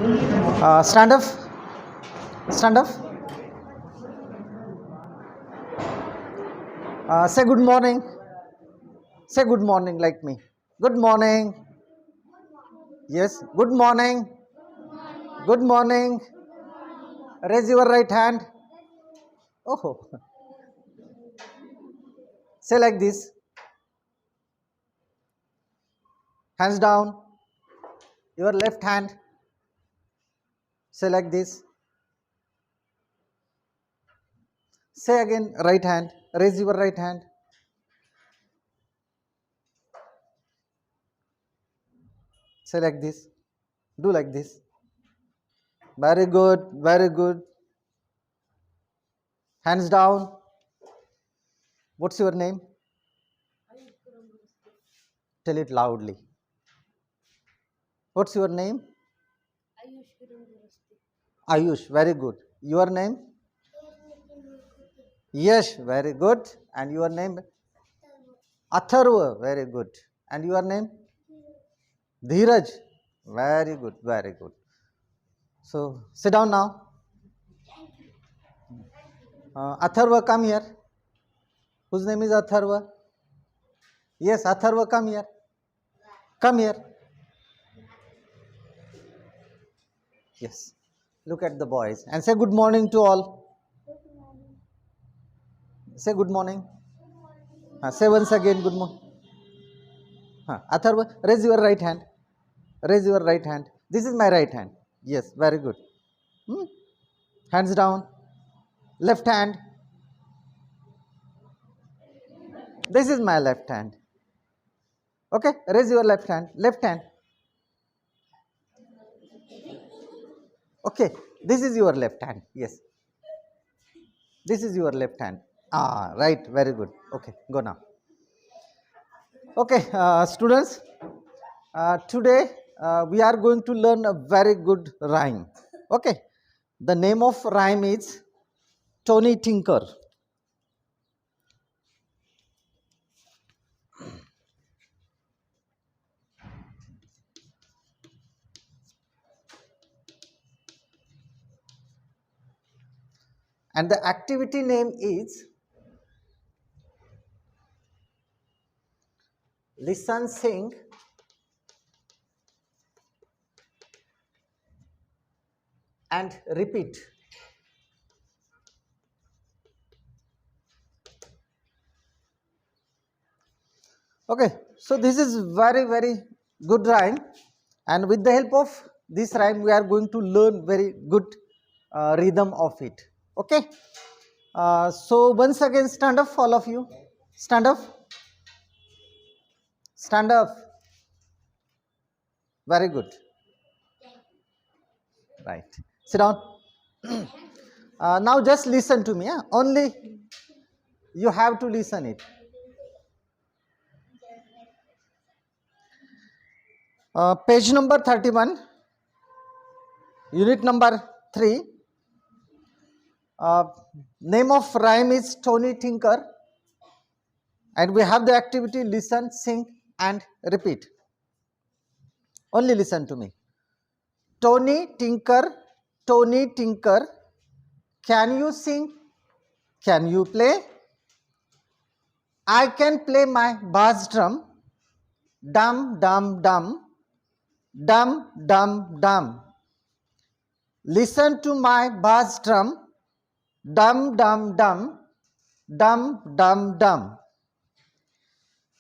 Stand up. Stand up. Say good morning. Say good morning like me. Good morning. Yes. Good morning. Good morning. Raise your right hand. Oh. Say like this. Hands down. Your left hand. Say like this. Say again right hand. Raise your right hand. Say like this. Do like this. Very good. Very good. Hands down. What's your name? Tell it loudly. What's your name? Ayush. Very good. Your name? Yes. Very good. And your name? Atharva. Very good. And your name? Dheeraj. Very good. Very good. So sit down now. Atharva, come here. Whose name is Atharva? Yes, Atharva, come here. Come here. Yes. Look at the boys and say good morning to all. Say good morning. Say once again good morning. Atharva, raise your right hand. Raise your right hand. This is my right hand. Yes, very good. Hands down. Left hand. This is my left hand. Okay, raise your left hand. Left hand. Okay, this is your left hand. Yes. This is your left hand. Right. Very good. Okay, go now. Okay, students, today we are going to learn a very good rhyme. Okay, the name of rhyme is Tony Tinker. And the activity name is Listen, Sing, and Repeat. Okay, so this is very good rhyme, and with the help of this rhyme we are going to learn very good rhythm of it. Okay, so once again stand up, all of you. Stand up. Stand up. Very good. Right. Sit down. Now just listen to me. Only you have to listen it. Page number 31, unit number 3. Name of rhyme is Tony Tinker, and we have the activity listen, sing, and repeat. Only listen to me. Tony Tinker, can you sing? Can you play? I can play my bass drum. Dum dum dum, dum dum dum. Listen to my bass drum. Dum dum dum, dum dum dum.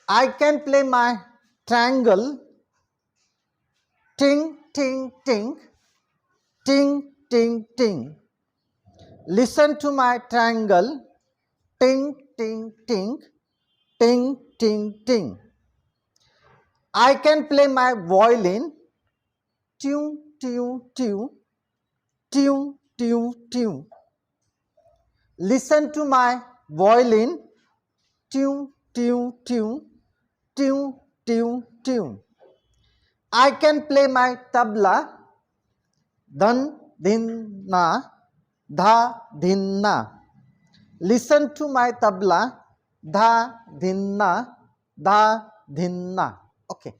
I can play my triangle. Ting ting ting, ting ting ting. Listen to my triangle. Ting ting ting, ting ting ting. I can play my violin. Tune tune tune, tune tune tune. Listen to my violin. Tune tune tune, tune tune tune. I can play my tabla. Dhan din na, dha din na. Listen to my tabla. Dha din na, dha din na. Okay.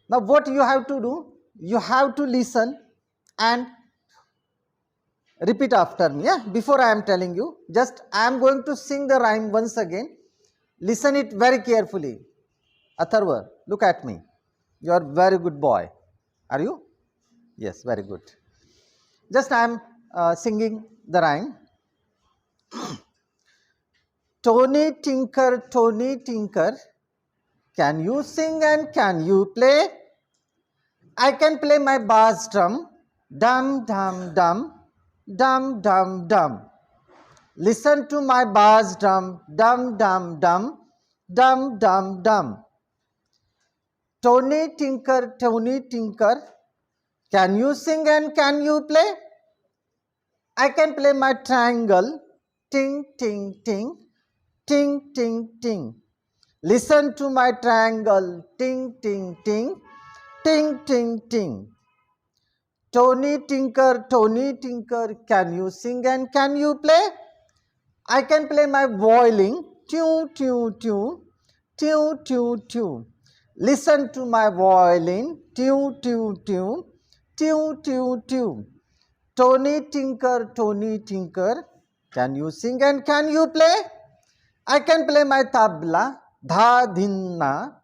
Now what you have to do? You have to listen and repeat after me. Yeah? Before I am telling you, just I am going to sing the rhyme once again. Listen it very carefully. Atharva, look at me. You are very good boy. Are you? Yes, very good. Just I am singing the rhyme. Tony Tinker, can you sing and can you play? I can play my bass drum, dum dum dum, dum dum dum. Listen to my bass drum, dum dum dum, dum dum dum. Tony Tinker, can you sing and can you play? I can play my triangle, ting ting ting, ting ting ting. Listen to my triangle, ting ting ting, ting ting ting. Tony Tinker, can you sing and can you play? I can play my violin, tune tune tune, tune tune tune. Listen to my violin, tune tune tune, tune tune tune. Tony Tinker, can you sing and can you play? I can play my tabla, dha dhinna,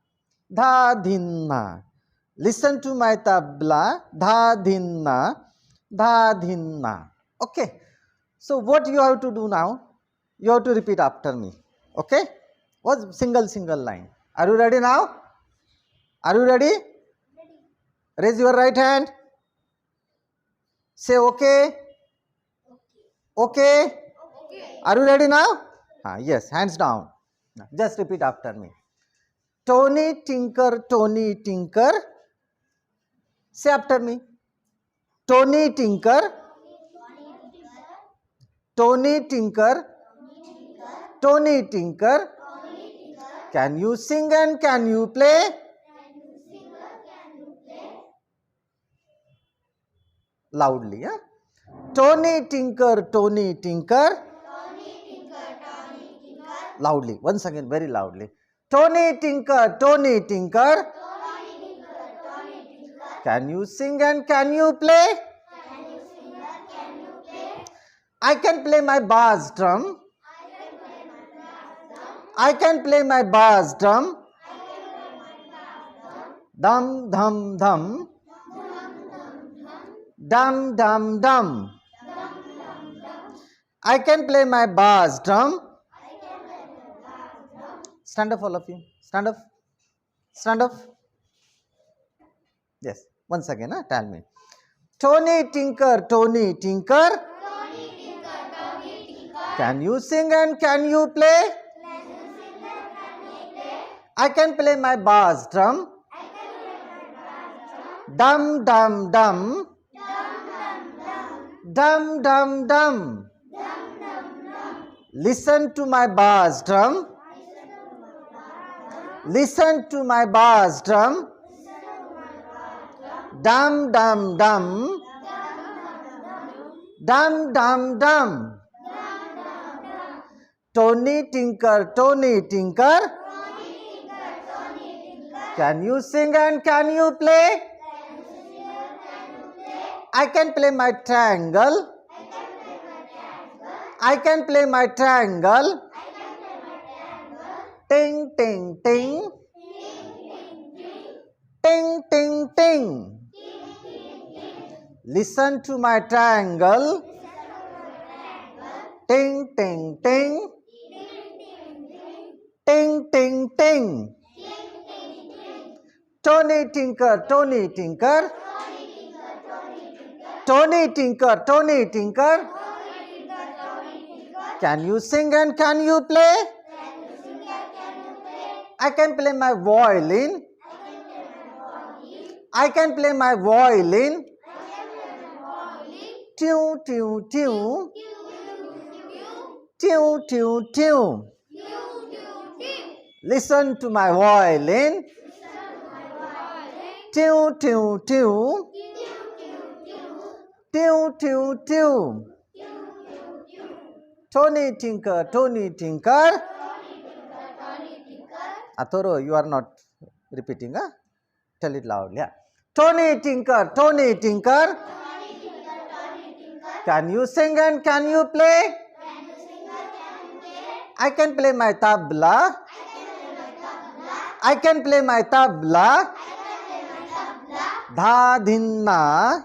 dha dhinna. Listen to my tabla, dha dhinna, dha dhinna. Okay. So what you have to do now? You have to repeat after me. Okay? What single line? Are you ready now? Are you ready? Raise your right hand. Say okay. Okay. Are you ready now? Yes, hands down. Just repeat after me. Tony Tinker. Say after me. Tony Tinker. Can you sing and can you play? Loudly, yeah? Tony Tinker. Loudly. Once again, very loudly. Tony Tinker. Can you sing and can you play? I can play my bass drum. I can play my bass drum. Dum dum dum. Dum dum dum. I can play my bass drum. Stand up, all of you. Stand up. Stand up. Yes. Once again, tell me. Tony Tinker. Can you sing and can you play? I can play my bass drum. Dum dum dum. Dum dum dum. Listen to my bass drum. Listen to my bass drum. Dum dum dum. Dum dum dum. Tony Tinker. Can you sing and can you play? I can play my triangle. I can play my triangle. Ting ting ting. Ting ting ting. Listen to my triangle. Ting ting ting. Ting ting ting. Tony Tinker. Can you sing and can you play? I can play my violin. I can play my violin. Tune tune tune. Tune tune tune. Listen to my violin. Tune tune tune. Tune tune tune. Tony Tinker. Atoro, you are not repeating, huh? Tell it loudly. Yeah. Tony Tinker. Can you sing and can you play? I can play my tabla. I can play my tabla. Dha dhinna.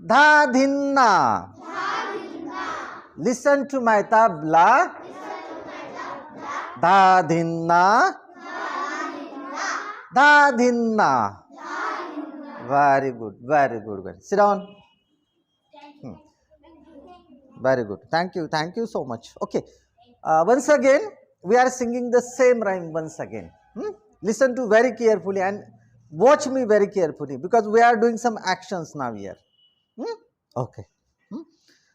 Dha dhinna. Listen to my tabla. Dha dhinna. Dha dhinna. Very good, very good. Sit down. Very good. Thank you so much. Okay. Once again, we are singing the same rhyme once again. Listen to very carefully and watch me very carefully because we are doing some actions now here. Okay.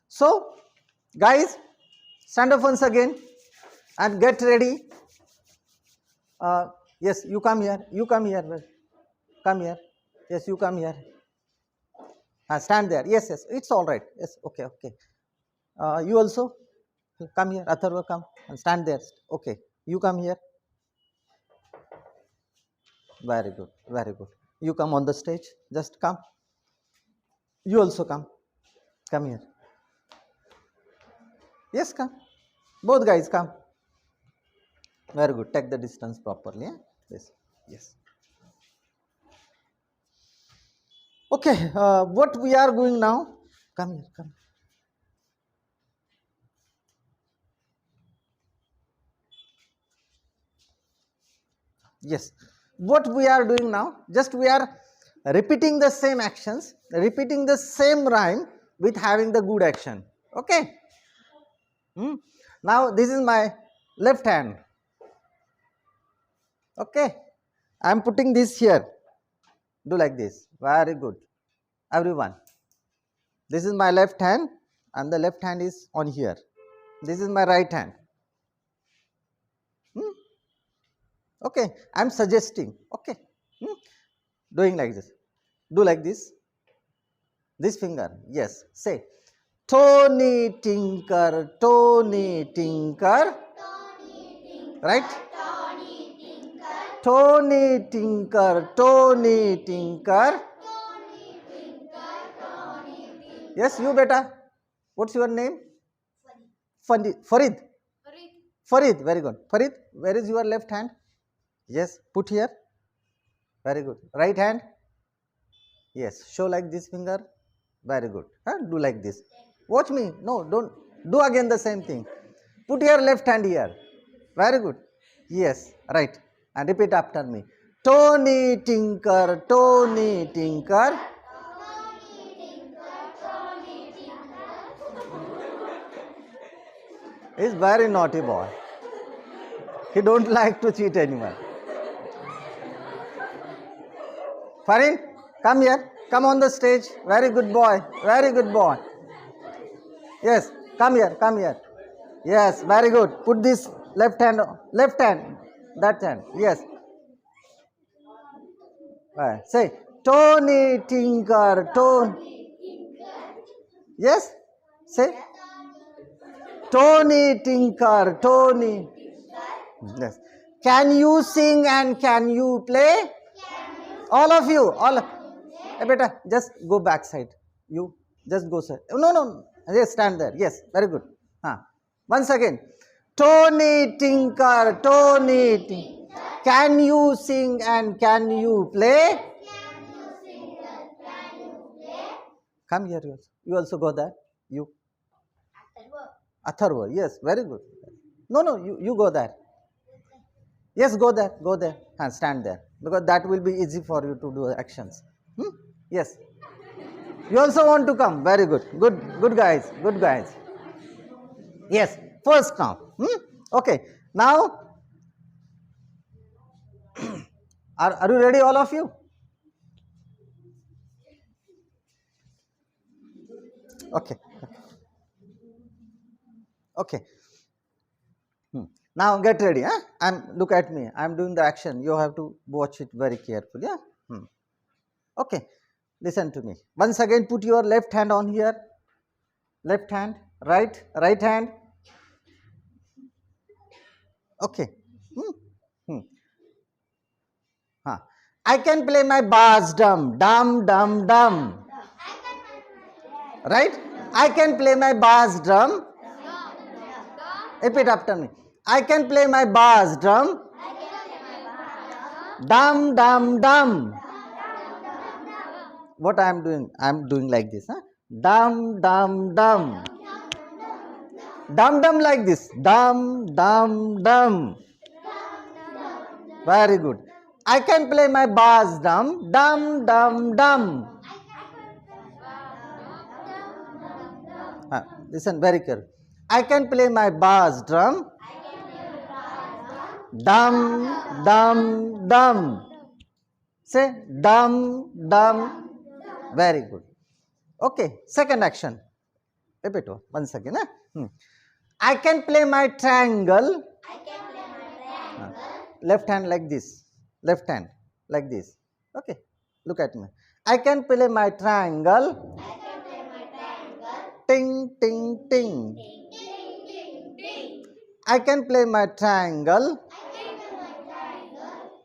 So, guys, stand up once again and get ready. Yes, you come here. You come here. Come here. Yes, you come here. Stand there. Yes, it's all right. Yes, okay. You also come here. Atharva, come and stand there. Okay, you come here. Very good. You come on the stage. Just come. You also come. Come here. Yes, come. Both guys come. Very good. Take the distance properly. Yes. Okay, what we are going now? Come here, come. Yes, what we are doing now? Just we are repeating the same actions, repeating the same rhyme with having the good action. Okay. Now this is my left hand. Okay, I am putting this here. Do like this. Very good. Everyone. This is my left hand and the left hand is on here. This is my right hand. Okay, I am suggesting. Okay, doing like this. Do like this. This finger. Yes. Say, Tony Tinker, Tony Tinker. Right? Tony Tinker, Tony Tinker. Yes, you beta. What's your name? Farid. Farid, very good. Farid, where is your left hand? Yes, put here. Very good. Right hand? Yes, show like this finger. Very good. Do like this. Watch me. No, don't. Do again the same thing. Put your left hand here. Very good. Yes, right. And repeat after me. Tony Tinker, Tony Tinker. He's very naughty boy. He don't like to cheat anyone. Farid, come here. Come on the stage. Very good boy. Very good boy. Yes, come here. Come here. Yes, very good. Put this left hand, that hand. Yes. Say, Tony Tinker, Tony. Yes? Say, Tony Tinker, Tony. Yes. Can you sing and can you play? All of you. Hey, beta, just go back side. You just go side. No. Yes, stand there. Yes, very good. Once again. Tony Tinker, Tony Tinker. Can you sing and can you play? Come here. You also go there. You. Atharva. Yes, very good. No, you go there. Yes, go there, and stand there because that will be easy for you to do actions. Yes. You also want to come. Very good. Good guys. Yes. First now. Okay. Now, are you ready, all of you? Okay. Now get ready. Look at me. I am doing the action. You have to watch it very carefully. Okay. Listen to me. Once again, put your left hand on here. Left hand. Right hand. Okay. I can play my bass dum. Right? I can play my bass drum. Repeat after me. I can play my bass drum. Dum dum dum. What I am doing? I am doing like this. Huh? Dum dum dum. Dum dum like this. Dum dum dum. Very good. I can play my bass drum. Dum dum dum. Listen very carefully. I can play my bass drum. Dum dum dum. Say dum dum. Very good. Okay. Second action. Repeat once again. I can play my triangle. Left hand like this. Left hand like this. Okay. Look at me. I can play my triangle. Ting ting ting. I can play my triangle.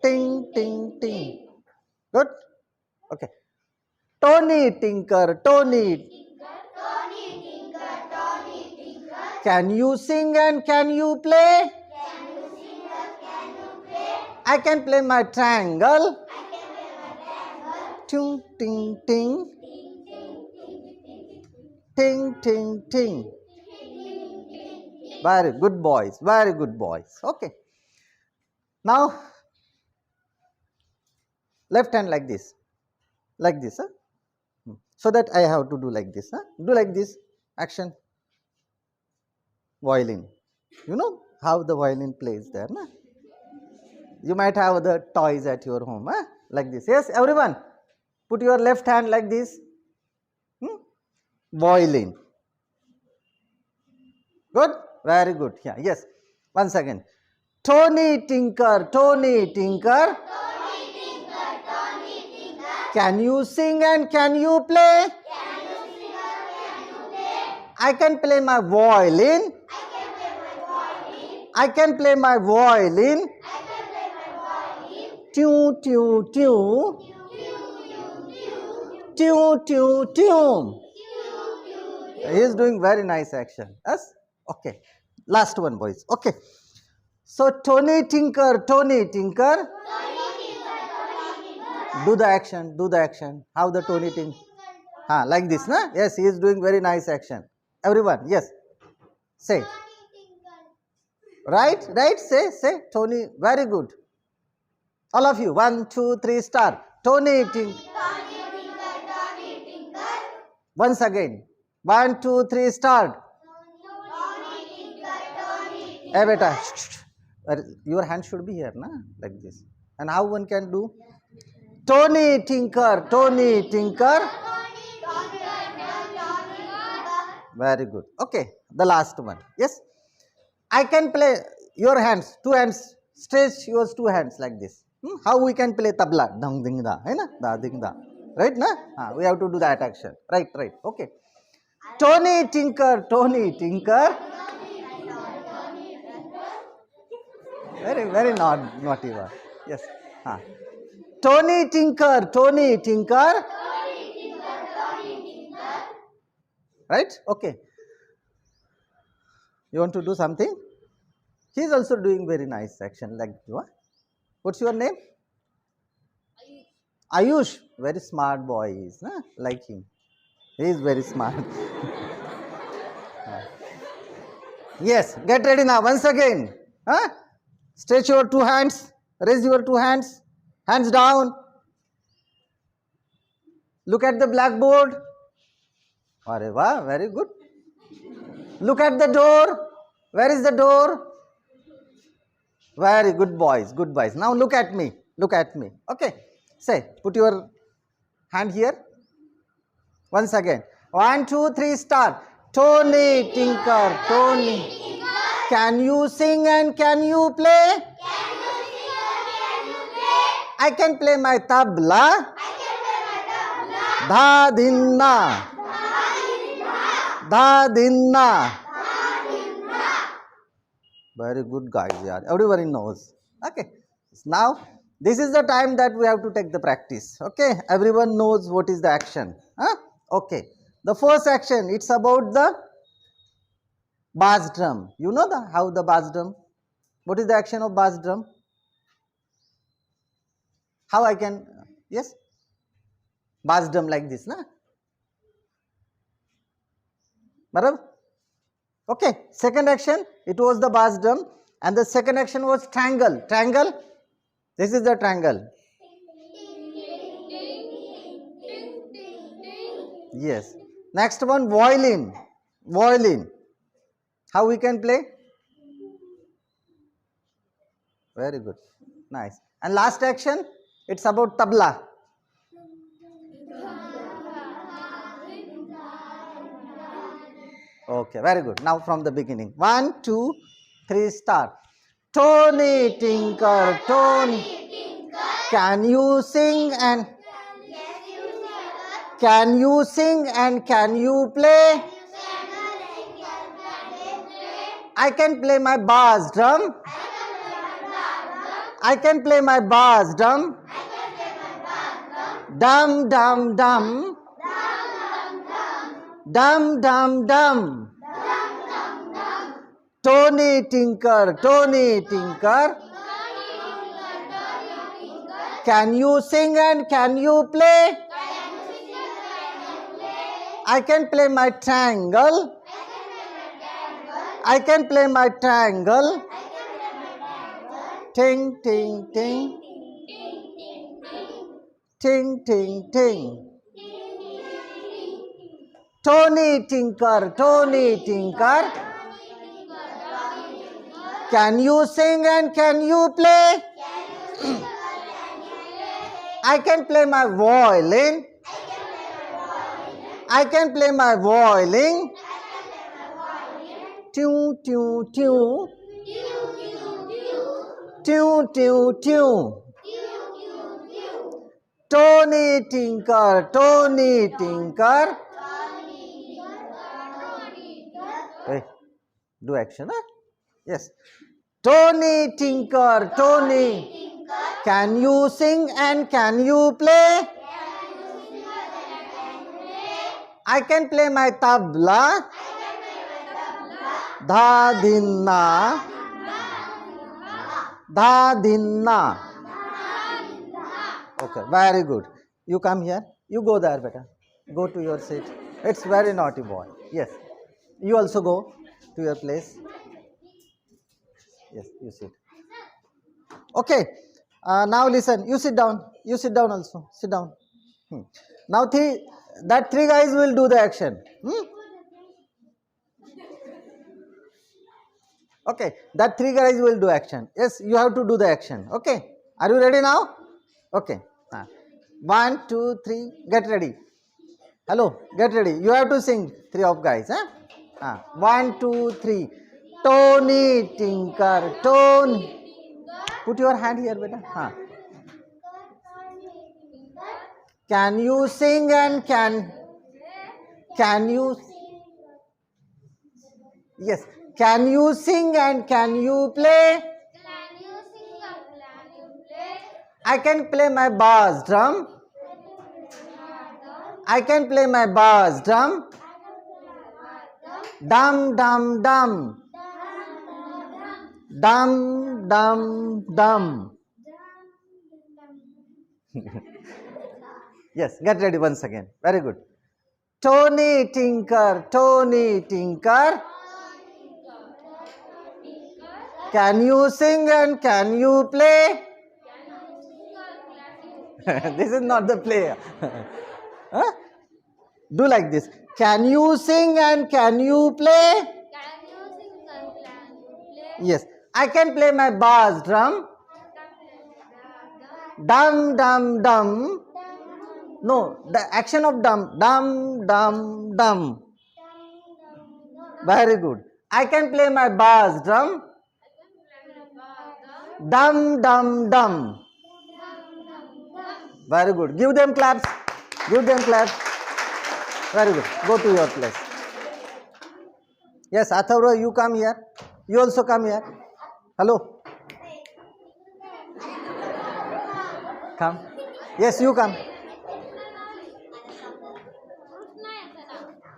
Ting ting ting. Good. Okay. Tony Tinker, Tony. Can you sing and can you play? I can play my triangle. Ting ting ting. Ting ting ting. Very good boys. Very good boys. Okay. Now left hand like this. Like this. Huh? So that I have to do like this. Huh? Do like this. Action. Violin. You know how the violin plays there. Na? You might have the toys at your home. Huh? Like this. Yes, everyone. Put your left hand like this. Violin. Good? Very good. Yeah. Yes. Once again. Tony Tinker, Tony Tinker. Can you sing and can you play? I can play my violin. I can play my violin. Tune, tune, tune. Tune, tune, tune. He is doing very nice action. Yes? Okay. Last one, boys. Okay. So, Tony Tinker, Tony Tinker. Do the action, do the action. How the Tony Tinker? Like this, na? Yes, he is doing very nice action. Everyone, yes. Say. Right, right, say. Tony, very good. All of you, 1, 2, 3, start. Tony Tinker. Once again. 1, 2, 3, start. Hey, beta. Your hand should be here, na? Like this. And how one can do? Tony Tinker, Tony Tinker. Very good. Okay, the last one. Yes. I can play your hands, two hands. Stretch your two hands like this. How we can play tabla? Dang ding da, hai na? Da ding da. Right, na? We have to do that action. Right. Okay. Tony Tinker, Tony Tinker. Very naughty one. Yes. Tony Tinker, Tony Tinker. Right? Okay. You want to do something? He is also doing very nice action like you are. What's your name? Ayush. Very smart boy is, na? Like him. He is very smart. Yes, get ready now. Once again. Stretch your two hands. Raise your two hands. Hands down. Look at the blackboard. Arey wow, very good. Look at the door. Where is the door? Very good boys, good boys. Now look at me. Look at me. Okay. Say, put your hand here. Once again. 1, 2, 3, start. Tony Tinker, Tony. Can you sing and can you play? I can play my tabla. Dha dinna. Dha dinna. Very good guys, yeah. Everybody knows. Okay. Now, this is the time that we have to take the practice. Okay. Everyone knows what is the action. Okay. The first action, it's about the bass drum. You know how the bass drum? What is the action of bass drum? How I can, yes? Bass drum like this, na? Barabar? Okay, second action, it was the bass drum, and the second action was triangle. Triangle, this is the triangle. Yes. Next one, violin. Violin. How we can play? Very good. Nice. And last action, it's about tabla. Okay, very good. Now from the beginning. 1, 2, 3, start. Tony Tinker, Tony. Can you sing and can you sing and can you play? I can play my bass drum. I can play my bass drum. Dum dum dum. Dum dum dum. Tony Tinker, Tony Tinker. Can you sing and can you play? I can play my triangle. I can play my triangle. Ting ting ting. Ting ting ting. Tony Tinker, Tony Tinker. Can you sing and can you play? I can play my violin. I can play my violin. Tune, tune, tune. Tune, tune, tune. Tony Tinker, Tony Tinker. Hey, do action, huh? Yes. Tony Tinker, Tony. Can you sing and can you play? I can play my tabla. Dha dinna. Dha dinna. Okay, very good. You come here. You go there, beta. Go to your seat. It's very naughty boy. Yes. You also go to your place. Yes, you sit. Okay. Now listen. You sit down. You sit down also. Sit down. Now three guys will do the action. Okay. That three guys will do action. Yes, you have to do the action. Okay. Are you ready now? Okay. 1, 2, 3. Get ready. Hello. Get ready. You have to sing. Three of guys. 1, 2, 3. Tony Tinker, Tony. Put your hand here, beta. Can you sing and can you? Yes. Can you sing and can you play? I can play my bass drum. I can play my bass drum. Dum dum dum. Dum dum dum. Yes, get ready once again. Very good. Tony Tinker, Tony Tinker. Can you sing and can you play? This is not the play. Huh? Do like this. Can you sing and can you play? Yes. I can play my bass drum. Dum dum dum. No, the action of dum. Dum dum dum. Very good. I can play my bass drum. Dum dum dum. Very good. Give them claps. Give them claps. Very good. Go to your place. Yes, Atharva, you come here. You also come here. Hello. Come. Yes, you come.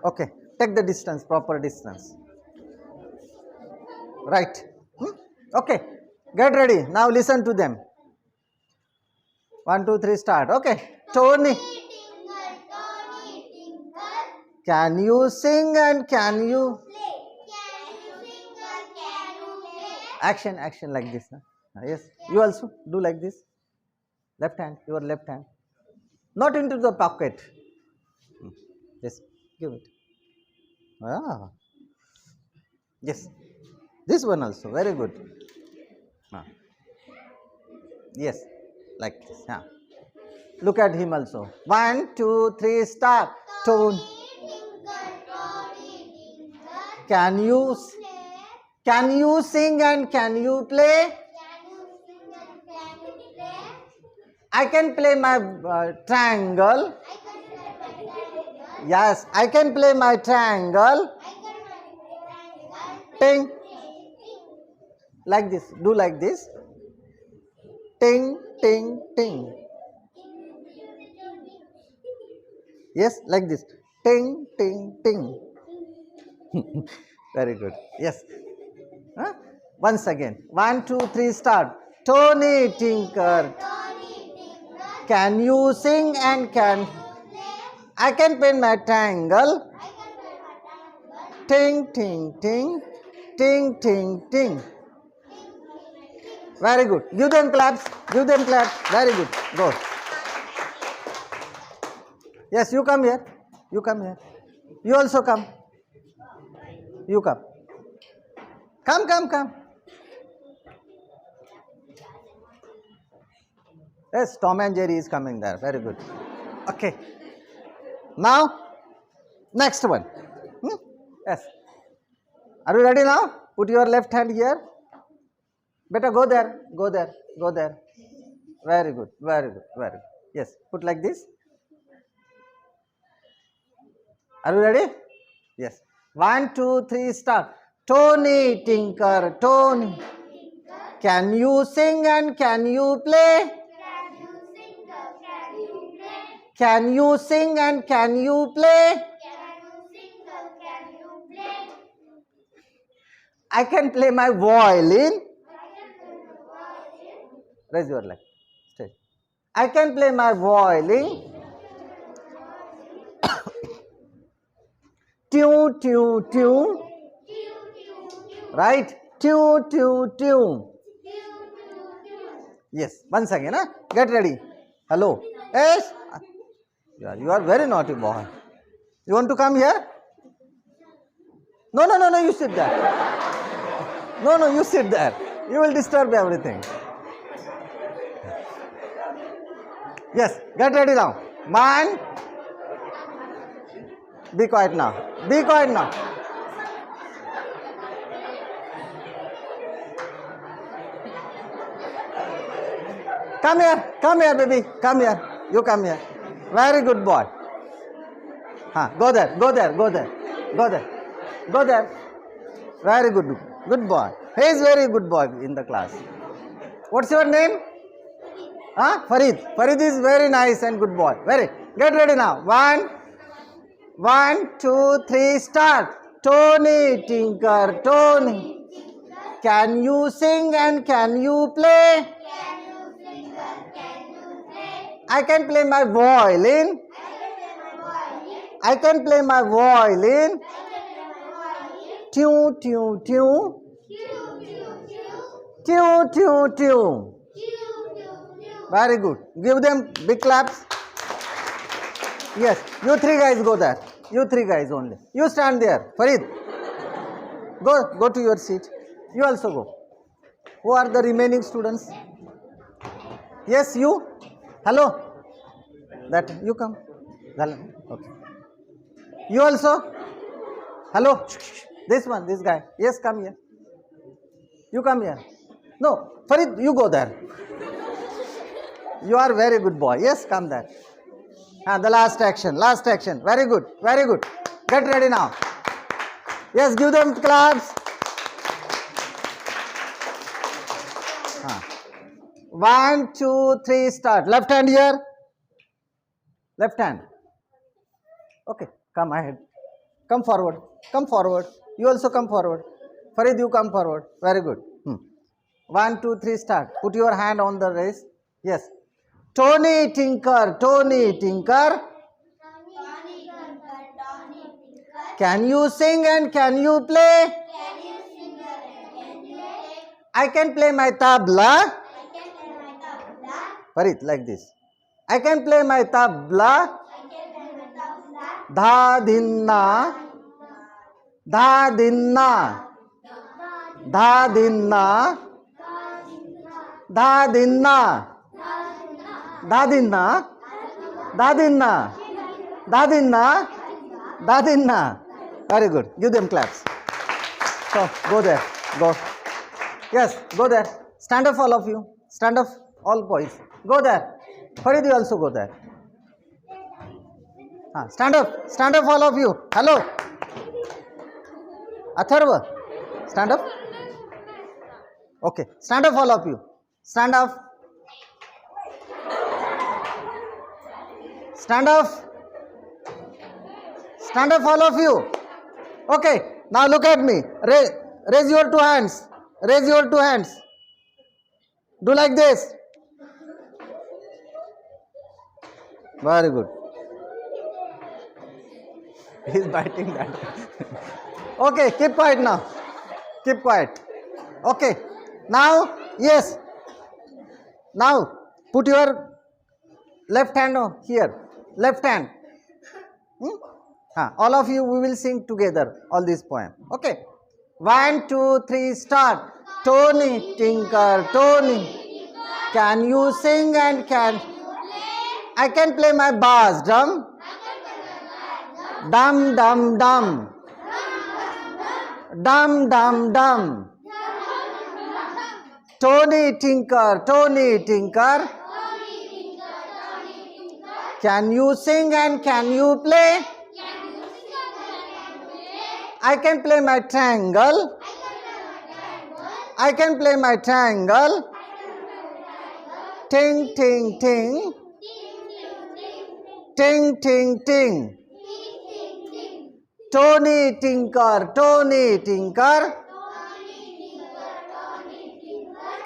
Okay, take the distance, proper distance. Right. Okay, get ready. Now listen to them. 1, 2, 3, start. Okay. Tony, can you sing and can you action? Action like this. Huh? Yes. You also do like this. Left hand, your left hand. Not into the pocket. Yes. Give it. Ah. Yes. This one also. Very good. Ah. Yes. Like this. Yeah. Look at him also. 1, 2, 3, start. Tone. Can you sing and can you play? I can play my triangle. Yes, I can play my triangle. Ting. Like this. Do like this. Ting, ting, ting. Yes, like this. Ting, ting, ting. Very good. Yes. Huh? Once again. 1, 2, 3, start. Tony Tinker. Can you sing and can I can paint my triangle. Ting, ting, ting. Ting, ting, ting. Very good. Give them claps. Give them claps. Very good. Go. Yes, you come here. You come here. You also come. You come. Come, come, come. Yes, Tom and Jerry is coming there. Very good. Okay. Now, next one. Yes. Are you ready now? Put your left hand here. Better go there. Go there. Go there. Very good. Very good. Very good. Yes. Put like this. Are you ready? Yes. 1, 2, 3, start. Tony Tinker, Tony. Can you sing and can you play? Can you sing and can you play? I can play my violin. Raise your leg. Stay. I can play my violin. Tune, tune, tune. Right? Tune, tune, tune. Yes. Once again, huh? Get ready. Hello. Yes. You are very naughty boy. You want to come here? No, no, no, no. You sit there. No, no. You sit there. You will disturb everything. Yes. Get ready now. Man. Be quiet now. Be quiet now. Come here, baby. Come here. You come here. Very good boy. Go there. Go there. Go there. Go there. Go there. Very good. Good boy. He is very good boy in the class. What's your name? Farid. Farid is very nice and good boy. Very. Get ready now. 1, 2, 3, start. Tony Tinker, Tony. Can you sing and can you play? I can play my violin. I can play my violin. Tune, tune, tune. Tune, tune, tune. Very good. Give them big claps. Yes, you 3 guys go there. You 3 guys only. You stand there. Farid, go to your seat. You also go. Who are the remaining students? Yes, you. Hello. That you come. Okay. You also. Hello. This one, this guy. Yes, come here. You come here. No, Farid, you go there. You are very good boy. Yes, come there. The last action. Last action. Very good. Very good. Get ready now. Yes, give them claps. 1, 2, 3, start. Left hand here. Left hand. Okay, come ahead. Come forward. Come forward. You also come forward. Farid, you come forward. Very good. 1, 2, 3, start. Put your hand on the race. Yes. Tony Tinker. Tony Tinker. Can you sing and can you play? I can play my tabla. Farid, like this. I can play my tabla. Dha dinna. Dha dinna. Dha dinna. Dha dinna. Dha dinna. Dha dinna. Dha dinna. Dha dinna. Very good. Give them claps. So, go there. Go. Yes, go there. Stand up, all of you. Stand up, all boys. Go there. Farid, you also go there. Stand up. Stand up, all of you. Hello. Atharva. Stand up. Okay. Stand up, all of you. Stand up. Stand up. Stand up, all of you. Okay. Now look at me. Raise your two hands. Raise your two hands. Do like this. Very good. He is biting that. Okay, keep quiet now. Keep quiet. Okay. Now, yes. Now, put your left hand here. Left hand. All of you, we will sing together all this poem. Okay. 1, 2, 3, start. Tony Tinker, Tony. Can you sing and can? I can play my bass drum. Dum dum dum. Dum dum dum. Tony Tinker, Tony Tinker. Can you sing and can you play? I can play my triangle. I can play my triangle. Ting ting ting. Ting ting ting. Tony Tinker, Tony Tinker.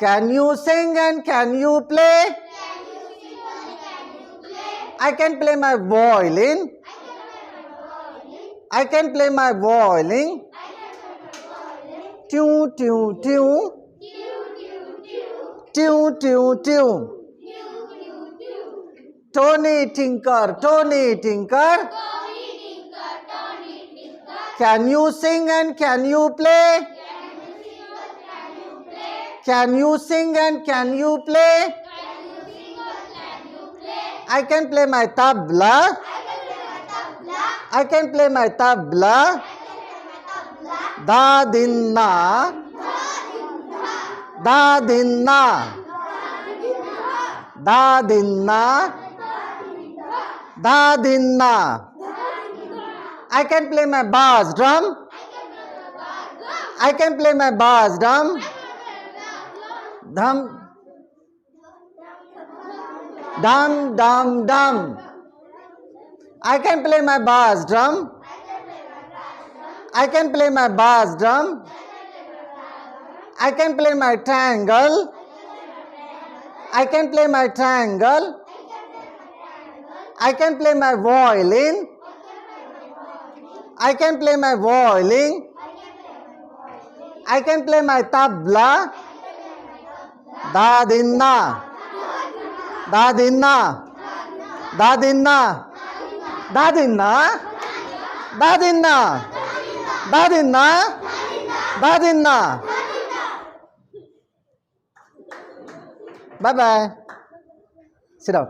Can you sing and can you play? I can play my violin. I can play my violin. Tune, tune, tune. Tune, tune, tune. Tony Tinker, Tony Tinker. Can you sing and can you play? Can you sing and can you play? I can play my tabla. I can play my tabla. Da dinna. Da dinna. Da dinna. Da dinna. I can play my bass drum. I can play my bass drum. Dum. Dum dum dum. I can play my bass drum. I can play my bass drum. I can play my triangle. I can play my triangle. I can play my violin. I can play my violin. I can play my tabla. Da dinna. Da dinna. Da dinna. Da dinna. Da dinna. Da dinna. Da dinna. Bye bye. Sit down.